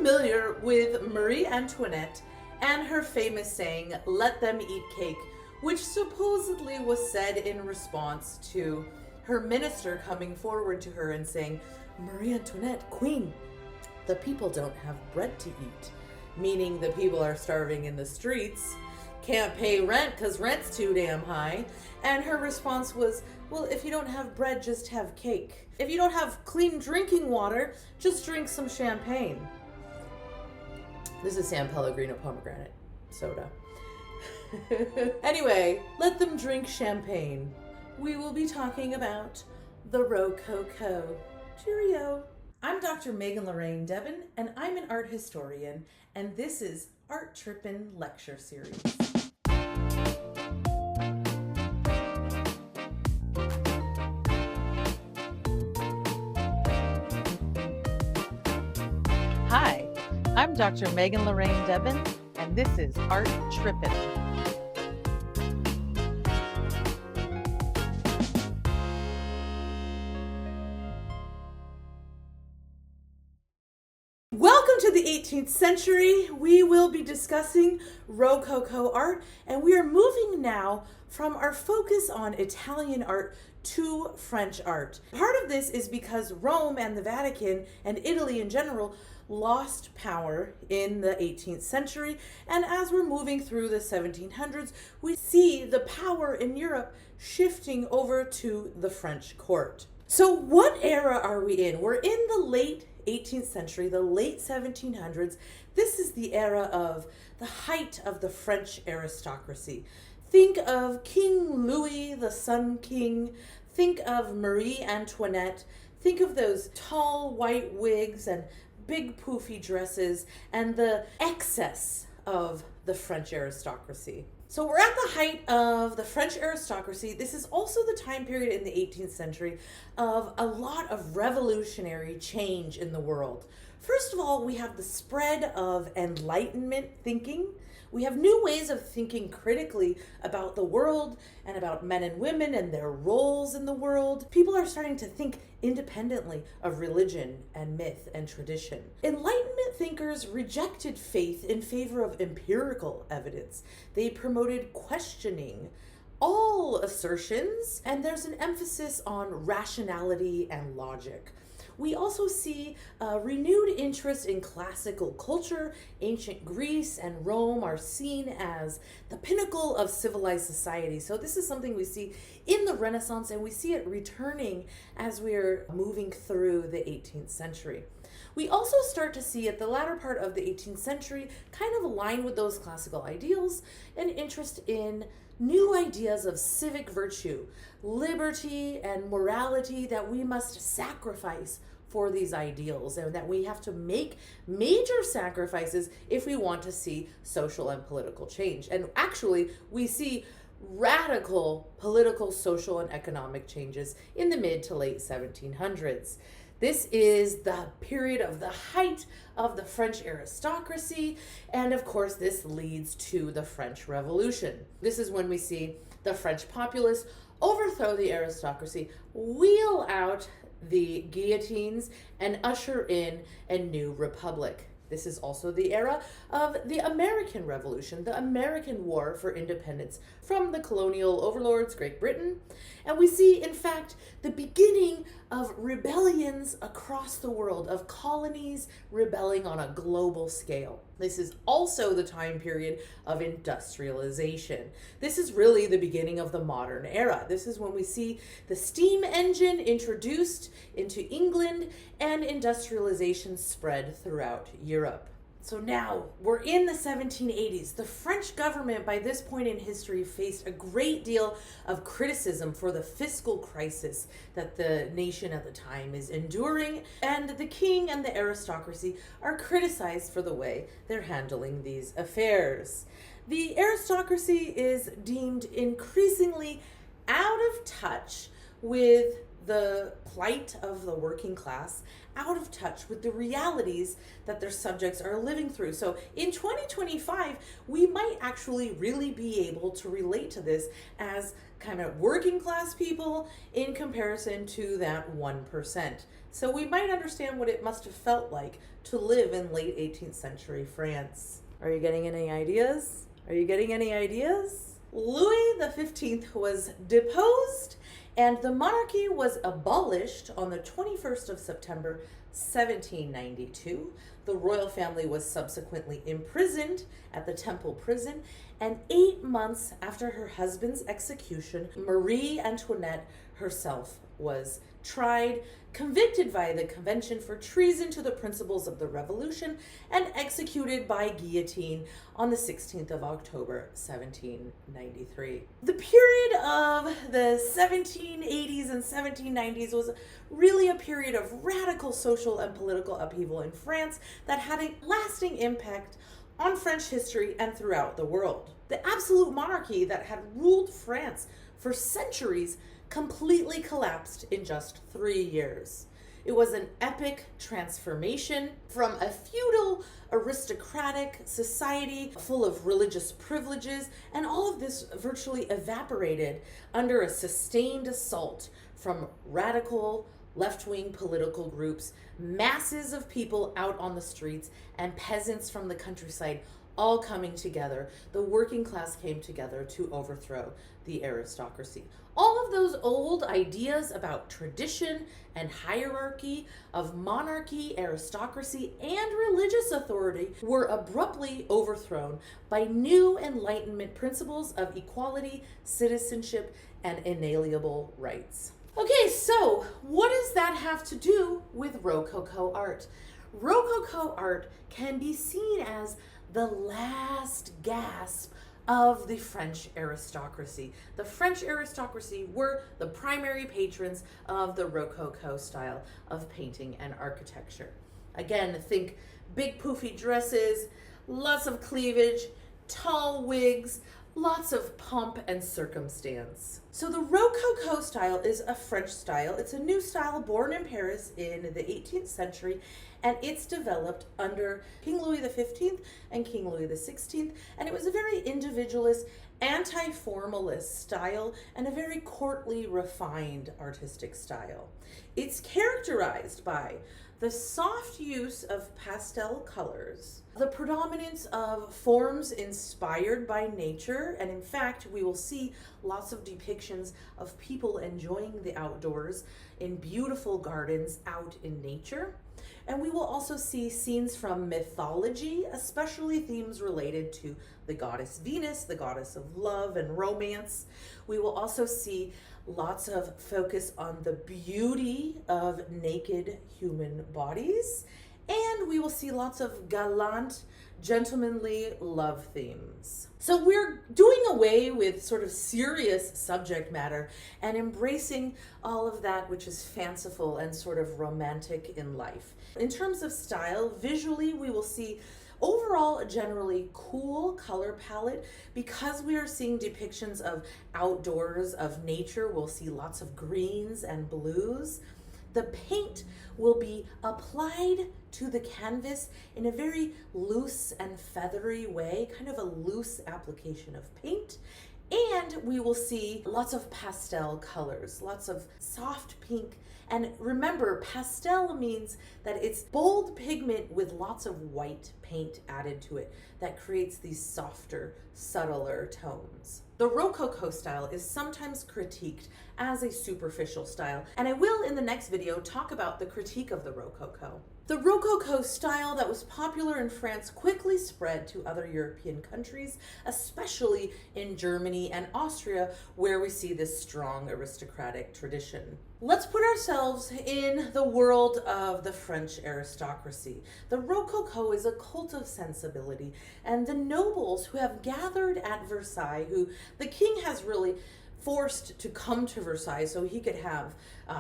familiar with Marie Antoinette and her famous saying, "Let them eat cake," which supposedly was said in response to her minister coming forward to her and saying, "Marie Antoinette, queen, the people don't have bread to eat," meaning the people are starving in the streets, can't pay rent because rent's too damn high. And her response was, well, if you don't have bread, just have cake. If you don't have clean drinking water, just drink some champagne. This is San Pellegrino pomegranate soda. Anyway, let them drink champagne. We will be talking about the Rococo. Cheerio. I'm Dr. Megan Lorraine Debin, and I'm an art historian, and this is Art Trippin Lecture Series. Hi, I'm Dr. Megan Lorraine Debin, and this is Art Trippin. Welcome to the 18th century. We will be discussing Rococo art, and we are moving now from our focus on Italian art to French art. Part of this is because Rome and the Vatican and Italy in general lost power in the 18th century, and as we're moving through the 1700s, we see the power in Europe shifting over to the French court. So what era are we in? We're in the late 18th century, the late 1700s. This is the era of the height of the French aristocracy. Think of King Louis, the Sun King. Think of Marie Antoinette. Think of those tall white wigs and big poofy dresses and the excess of the French aristocracy. So we're at the height of the French aristocracy. This is also the time period in the 18th century of a lot of revolutionary change in the world. First of all, we have the spread of Enlightenment thinking. We have new ways of thinking critically about the world and about men and women and their roles in the world. People are starting to think independently of religion and myth and tradition. Enlightenment thinkers rejected faith in favor of empirical evidence. They promoted questioning all assertions, and there's an emphasis on rationality and logic. We also see a renewed interest in classical culture. Ancient Greece and Rome are seen as the pinnacle of civilized society. So this is something we see in the Renaissance, and we see it returning as we're moving through the 18th century. We also start to see at the latter part of the 18th century, kind of align with those classical ideals, an interest in new ideas of civic virtue, liberty, and morality, that we must sacrifice for these ideals and that we have to make major sacrifices if we want to see social and political change. And actually, we see radical political, social, and economic changes in the mid to late 1700s. This is the period of the height of the French aristocracy, and of course this leads to the French Revolution. This is when we see the French populace overthrow the aristocracy, wheel out the guillotines, and usher in a new republic. This is also the era of the American Revolution, the American War for Independence from the colonial overlords, Great Britain. And we see, in fact, the beginning of rebellions across the world, of colonies rebelling on a global scale. This is also the time period of industrialization. This is really the beginning of the modern era. This is when we see the steam engine introduced into England and industrialization spread throughout Europe. So now we're in the 1780s. The French government by this point in history faced a great deal of criticism for the fiscal crisis that the nation at the time is enduring, and the king and the aristocracy are criticized for the way they're handling these affairs. The aristocracy is deemed increasingly out of touch with the plight of the working class, out of touch with the realities that their subjects are living through. So in 2025, we might actually really be able to relate to this as kind of working class people in comparison to that 1%. So we might understand what it must have felt like to live in late 18th century France. Are you getting any ideas? Are you getting any ideas? Louis XV was deposed and the monarchy was abolished on the 21st of September 1792. The royal family was subsequently imprisoned at the Temple prison, and 8 months after her husband's execution, Marie Antoinette herself was tried, convicted by the convention for treason to the principles of the revolution, and executed by guillotine on the 16th of October 1793. The period of the 1780s and 1790s was really a period of radical social and political upheaval in France that had a lasting impact on French history and throughout the world. The absolute monarchy that had ruled France for centuries completely collapsed in just 3 years. It was an epic transformation from a feudal, aristocratic society full of religious privileges, and all of this virtually evaporated under a sustained assault from radical left-wing political groups, masses of people out on the streets, and peasants from the countryside all coming together. The working class came together to overthrow the aristocracy. All of those old ideas about tradition and hierarchy, of monarchy, aristocracy, and religious authority were abruptly overthrown by new Enlightenment principles of equality, citizenship, and inalienable rights. Okay, so what does that have to do with Rococo art? Rococo art can be seen as the last gasp of the French aristocracy. The French aristocracy were the primary patrons of the Rococo style of painting and architecture. Again, think big poofy dresses, lots of cleavage, tall wigs, lots of pomp and circumstance. So the Rococo style is a French style. It's a new style born in Paris in the 18th century, and it's developed under King Louis XV and King Louis XVI, and it was a very individualist, anti-formalist style and a very courtly, refined artistic style. It's characterized by the soft use of pastel colors, the predominance of forms inspired by nature, and in fact, we will see lots of depictions of people enjoying the outdoors in beautiful gardens out in nature. And we will also see scenes from mythology, especially themes related to the goddess Venus, the goddess of love and romance. We will also see lots of focus on the beauty of naked human bodies. And we will see lots of gallant, gentlemanly love themes. So we're doing away with sort of serious subject matter and embracing all of that which is fanciful and sort of romantic in life. In terms of style, visually we will see overall a generally cool color palette. Because we are seeing depictions of outdoors, of nature, we'll see lots of greens and blues. The paint will be applied to the canvas in a very loose and feathery way, kind of a loose application of paint. And we will see lots of pastel colors, lots of soft pink. And remember, pastel means that it's bold pigment with lots of white paint added to it that creates these softer, subtler tones. The Rococo style is sometimes critiqued as a superficial style, and I will in the next video talk about the critique of the Rococo. The Rococo style that was popular in France quickly spread to other European countries, especially in Germany and Austria, where we see this strong aristocratic tradition. Let's put ourselves in the world of the French aristocracy. The Rococo is a cult of sensibility, and the nobles who have gathered at Versailles, who the king has really forced to come to Versailles so he could have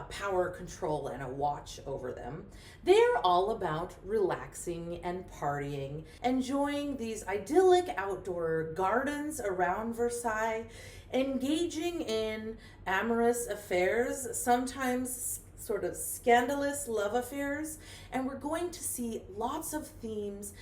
power, control, and a watch over them. They're all about relaxing and partying, enjoying these idyllic outdoor gardens around Versailles, engaging in amorous affairs, sometimes sort of scandalous love affairs, and we're going to see lots of themes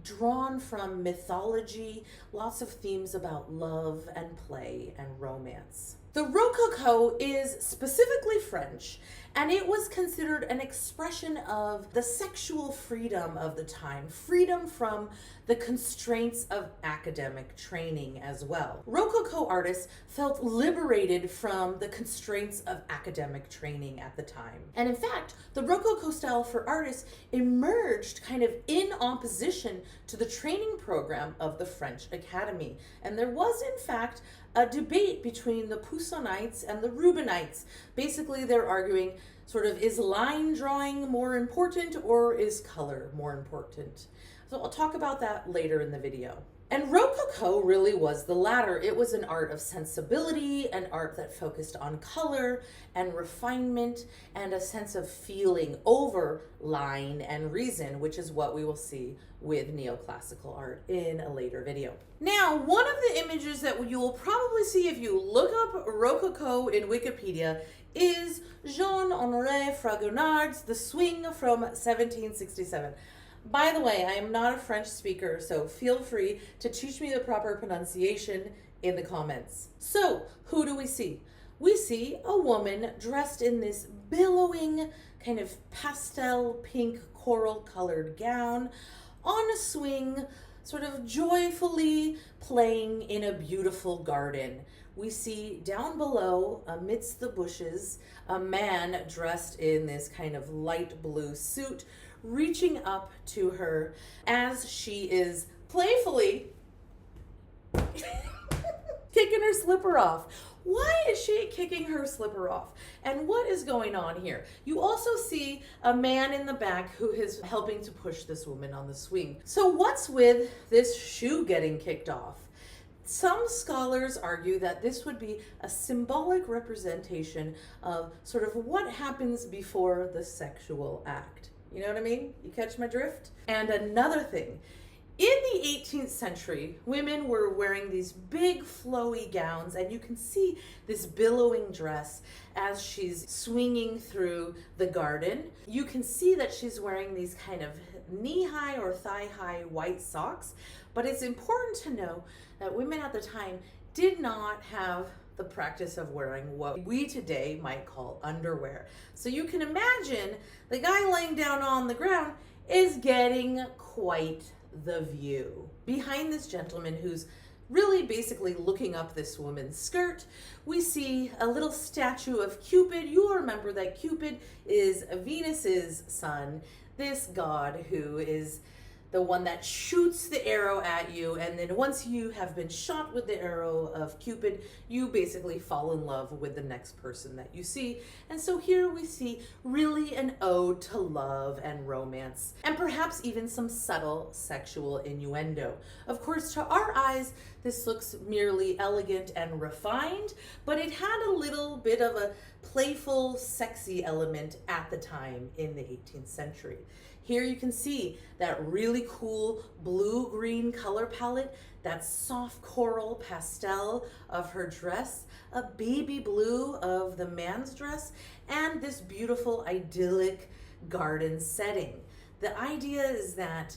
drawn from mythology, lots of themes about love and play and romance. The Rococo is specifically French, and it was considered an expression of the sexual freedom of the time, freedom from the constraints of academic training as well. Rococo artists felt liberated from the constraints of academic training at the time. And in fact, the Rococo style for artists emerged kind of in opposition to the training program of the French Academy. And there was, in fact, a debate between the Poussonites and the Rubenites. Basically, they're arguing sort of, is line drawing more important or is color more important? So I'll talk about that later in the video. And Rococo really was the latter. It was an art of sensibility, an art that focused on color and refinement and a sense of feeling over line and reason, which is what we will see with neoclassical art in a later video. Now, one of the images that you will probably see if you look up Rococo in Wikipedia is Jean-Honoré Fragonard's The Swing from 1767. By the way, I am not a French speaker, so feel free to teach me the proper pronunciation in the comments. So, who do we see? We see a woman dressed in this billowing kind of pastel pink coral colored gown on a swing, sort of joyfully playing in a beautiful garden. We see down below, amidst the bushes, a man dressed in this kind of light blue suit, reaching up to her as she is playfully kicking her slipper off. Why is she kicking her slipper off? And what is going on here? You also see a man in the back who is helping to push this woman on the swing. So what's with this shoe getting kicked off? Some scholars argue that this would be a symbolic representation of sort of what happens before the sexual act. You know what I mean? You catch my drift? And another thing, in the 18th century, women were wearing these big flowy gowns, and you can see this billowing dress as she's swinging through the garden. You can see that she's wearing these kind of knee-high or thigh-high white socks, but it's important to know that women at the time did not have the practice of wearing what we today might call underwear. So you can imagine the guy laying down on the ground is getting quite the view. Behind this gentleman who's really basically looking up this woman's skirt, we see a little statue of Cupid. You'll remember that Cupid is Venus's son, this god who is the one that shoots the arrow at you, and then once you have been shot with the arrow of Cupid, you basically fall in love with the next person that you see. And so here we see really an ode to love and romance, and perhaps even some subtle sexual innuendo. Of course, to our eyes, this looks merely elegant and refined, but it had a little bit of a playful, sexy element at the time in the 18th century. Here you can see that really cool blue-green color palette, that soft coral pastel of her dress, a baby blue of the man's dress, and this beautiful idyllic garden setting. The idea is that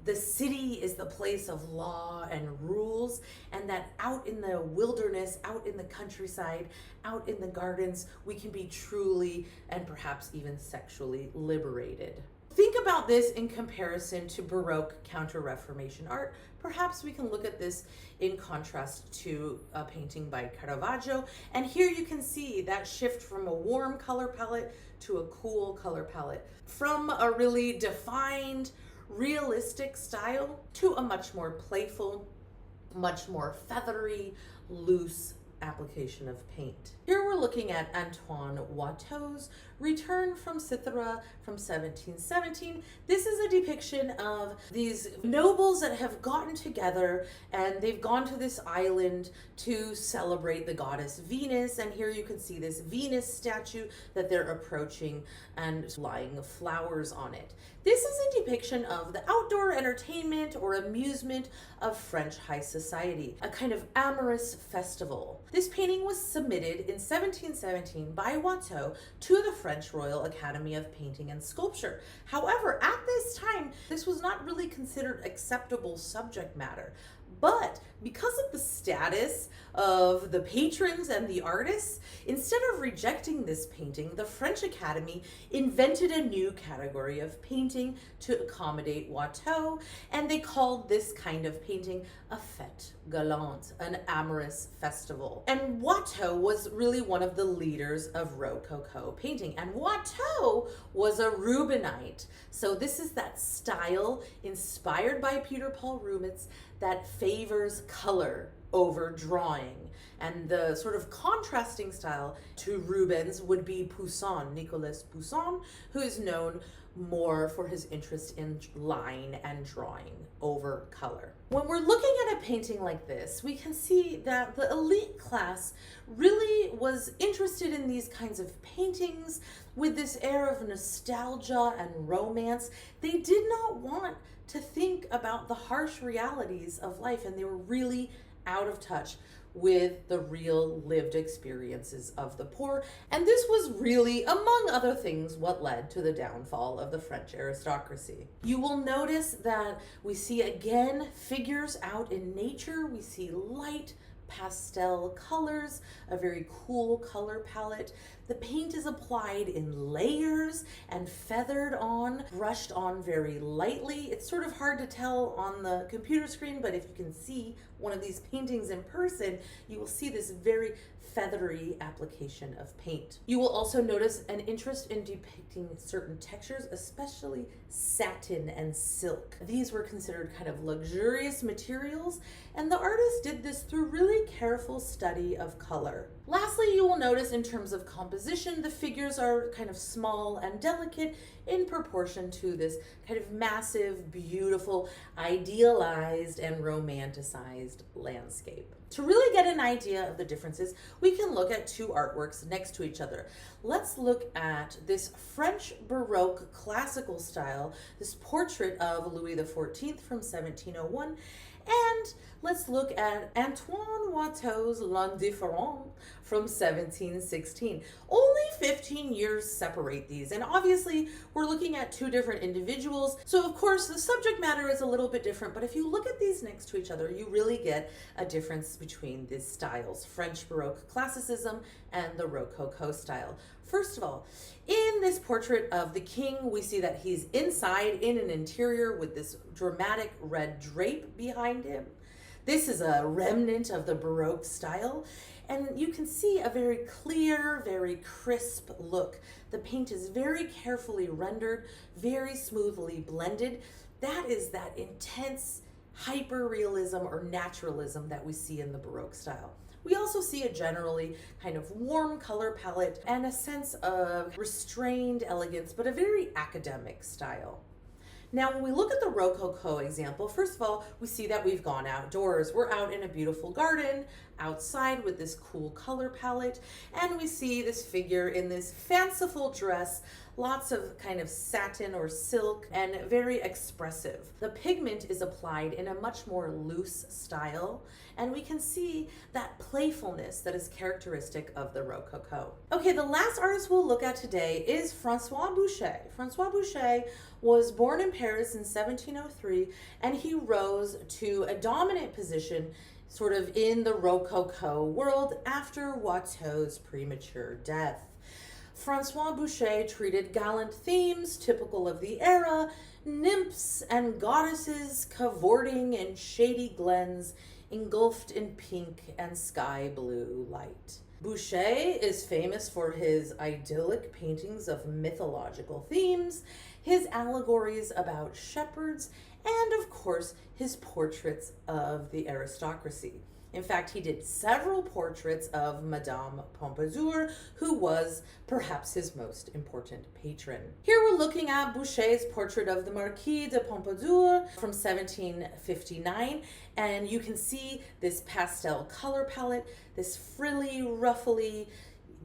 the city is the place of law and rules, and that out in the wilderness, out in the countryside, out in the gardens, we can be truly and perhaps even sexually liberated. Think about this in comparison to Baroque Counter-Reformation art. Perhaps we can look at this in contrast to a painting by Caravaggio. And here you can see that shift from a warm color palette to a cool color palette. From a really defined, realistic style to a much more playful, much more feathery, loose application of paint. Here we're looking at Antoine Watteau's Return from Cythera from 1717. This is a depiction of these nobles that have gotten together and they've gone to this island to celebrate the goddess Venus. And here you can see this Venus statue that they're approaching and lying flowers on it. This is a depiction of the outdoor entertainment or amusement of French high society, a kind of amorous festival. This painting was submitted in 1717 by Watteau to the French Royal Academy of Painting and Sculpture. However, at this time, this was not really considered acceptable subject matter. But because of the status of the patrons and the artists, instead of rejecting this painting, the French Academy invented a new category of painting to accommodate Watteau, and they called this kind of painting a fête galante, an amorous festival. And Watteau was really one of the leaders of Rococo painting, and Watteau was a Rubinite. So this is that style inspired by Peter Paul Rubens that favors color over drawing. And the sort of contrasting style to Rubens would be Poussin, Nicolas Poussin, who is known more for his interest in line and drawing over color. When we're looking at a painting like this, we can see that the elite class really was interested in these kinds of paintings with this air of nostalgia and romance. They did not want to think about the harsh realities of life, and they were really out of touch with the real lived experiences of the poor. And this was really, among other things, what led to the downfall of the French aristocracy. You will notice that we see again figures out in nature. We see light pastel colors, a very cool color palette. The paint is applied in layers and feathered on, brushed on very lightly. It's sort of hard to tell on the computer screen, but if you can see one of these paintings in person, you will see this very feathery application of paint. You will also notice an interest in depicting certain textures, especially satin and silk. These were considered kind of luxurious materials, and the artist did this through really careful study of color. Lastly, you will notice in terms of composition, the figures are kind of small and delicate in proportion to this kind of massive, beautiful, idealized and romanticized landscape. To really get an idea of the differences, we can look at two artworks next to each other. Let's look at this French Baroque classical style, this portrait of Louis XIV from 1701, and let's look at Antoine Watteau's L'Indifférent from 1716. Only 15 years separate these, and obviously we're looking at two different individuals, so of course the subject matter is a little bit different, but if you look at these next to each other, you really get a difference between these styles, French Baroque classicism and the Rococo style. First of all, in this portrait of the king, we see that he's inside in an interior with this dramatic red drape behind him. This is a remnant of the Baroque style, and you can see a very clear, very crisp look. The paint is very carefully rendered, very smoothly blended. That is that intense hyper-realism or naturalism that we see in the Baroque style. We also see a generally kind of warm color palette and a sense of restrained elegance, but a very academic style. Now, when we look at the Rococo example, first of all, we see that we've gone outdoors. We're out in a beautiful garden, outside with this cool color palette, and we see this figure in this fanciful dress, lots of kind of satin or silk, and very expressive. The pigment is applied in a much more loose style, and we can see that playfulness that is characteristic of the Rococo. Okay, the last artist we'll look at today is François Boucher. François Boucher was born in Paris in 1703, and he rose to a dominant position sort of in the Rococo world after Watteau's premature death. François Boucher treated gallant themes typical of the era, nymphs and goddesses cavorting in shady glens engulfed in pink and sky blue light. Boucher is famous for his idyllic paintings of mythological themes, his allegories about shepherds, and of course his portraits of the aristocracy. In fact, he did several portraits of Madame Pompadour, who was perhaps his most important patron. Here we're looking at Boucher's portrait of the Marquis de Pompadour from 1759, and you can see this pastel color palette, this frilly, ruffly,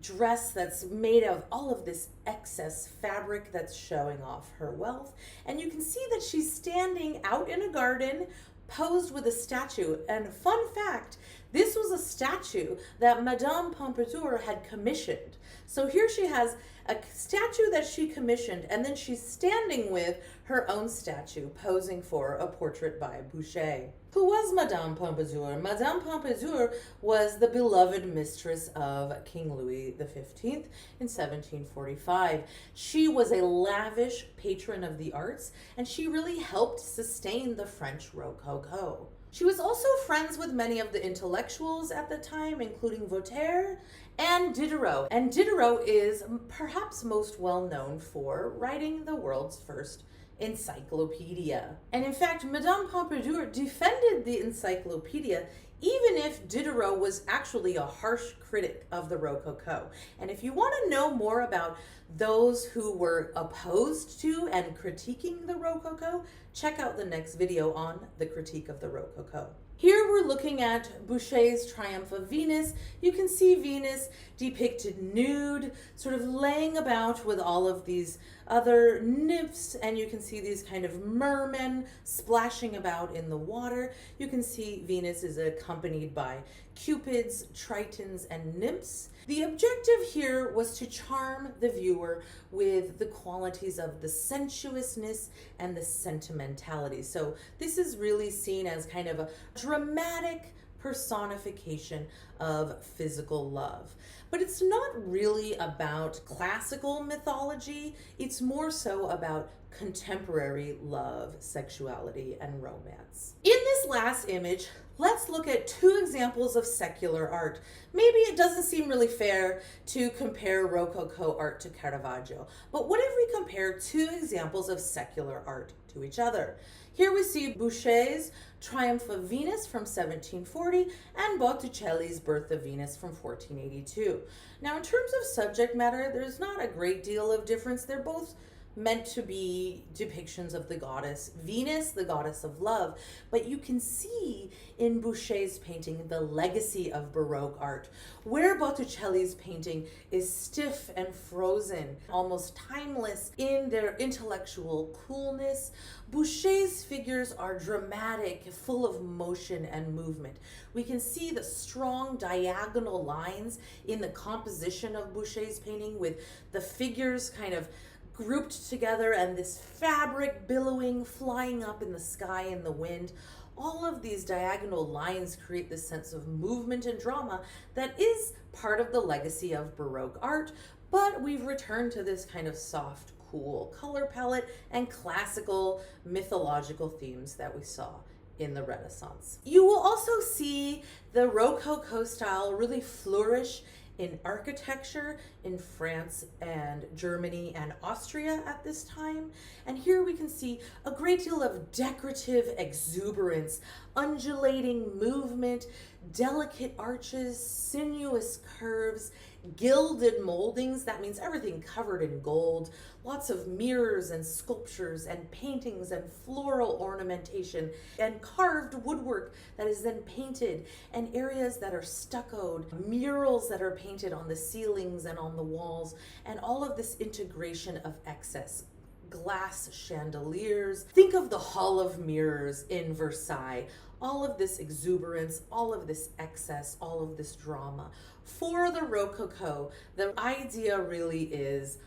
dress that's made of all of this excess fabric that's showing off her wealth. And you can see that she's standing out in a garden, posed with a statue. And fun fact, this was a statue that Madame Pompadour had commissioned. So here she has a statue that she commissioned, and then she's standing with her own statue, posing for a portrait by Boucher. Who was Madame Pompadour? Madame Pompadour was the beloved mistress of King Louis XV in 1745. She was a lavish patron of the arts, and she really helped sustain the French Rococo. She was also friends with many of the intellectuals at the time, including Voltaire and Diderot. And Diderot is perhaps most well known for writing the world's first encyclopedia. And in fact, Madame Pompadour defended the encyclopedia even if Diderot was actually a harsh critic of the Rococo. And if you want to know more about those who were opposed to and critiquing the Rococo, check out the next video on the critique of the Rococo. Here we're looking at Boucher's Triumph of Venus. You can see Venus depicted nude, sort of laying about with all of these other nymphs, and you can see these kind of mermen splashing about in the water. You can see Venus is accompanied by cupids, tritons, and nymphs. The objective here was to charm the viewer with the qualities of the sensuousness and the sentimentality. So this is really seen as kind of a dramatic personification of physical love. But it's not really about classical mythology. It's more so about contemporary love, sexuality, and romance. In this last image, let's look at two examples of secular art. Maybe it doesn't seem really fair to compare Rococo art to Caravaggio, but what if we compare two examples of secular art to each other? Here we see Boucher's Triumph of Venus from 1740 and Botticelli's Birth of Venus from 1482. Now, in terms of subject matter, there's not a great deal of difference. They're both meant to be depictions of the goddess Venus, the goddess of love. But you can see in Boucher's painting the legacy of Baroque art, where Botticelli's painting is stiff and frozen, almost timeless in their intellectual coolness. Boucher's figures are dramatic, full of motion and movement. We can see the strong diagonal lines in the composition of Boucher's painting, with the figures kind of grouped together and this fabric billowing, flying up in the sky in the wind. All of these diagonal lines create this sense of movement and drama that is part of the legacy of Baroque art, but we've returned to this kind of soft, cool color palette and classical mythological themes that we saw in the Renaissance. You will also see the Rococo style really flourish in architecture in France and Germany and Austria at this time. And here we can see a great deal of decorative exuberance, undulating movement, delicate arches, sinuous curves, gilded moldings. That means everything covered in gold, lots of mirrors and sculptures and paintings and floral ornamentation and carved woodwork that is then painted, and areas that are stuccoed, murals that are painted on the ceilings and on the walls, and all of this integration of excess. Glass chandeliers. Think of the Hall of Mirrors in Versailles. All of this exuberance, all of this excess, all of this drama. For the Rococo, the idea really is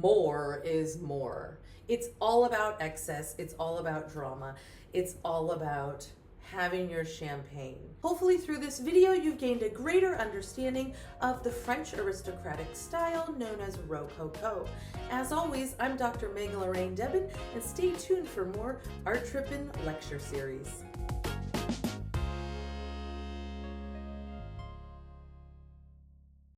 more is more. It's all about excess. It's all about drama. It's all about having your champagne. Hopefully through this video, you've gained a greater understanding of the French aristocratic style known as Rococo. As always, I'm Dr. Megan Lorraine Debin, and stay tuned for more Art Trippin lecture series.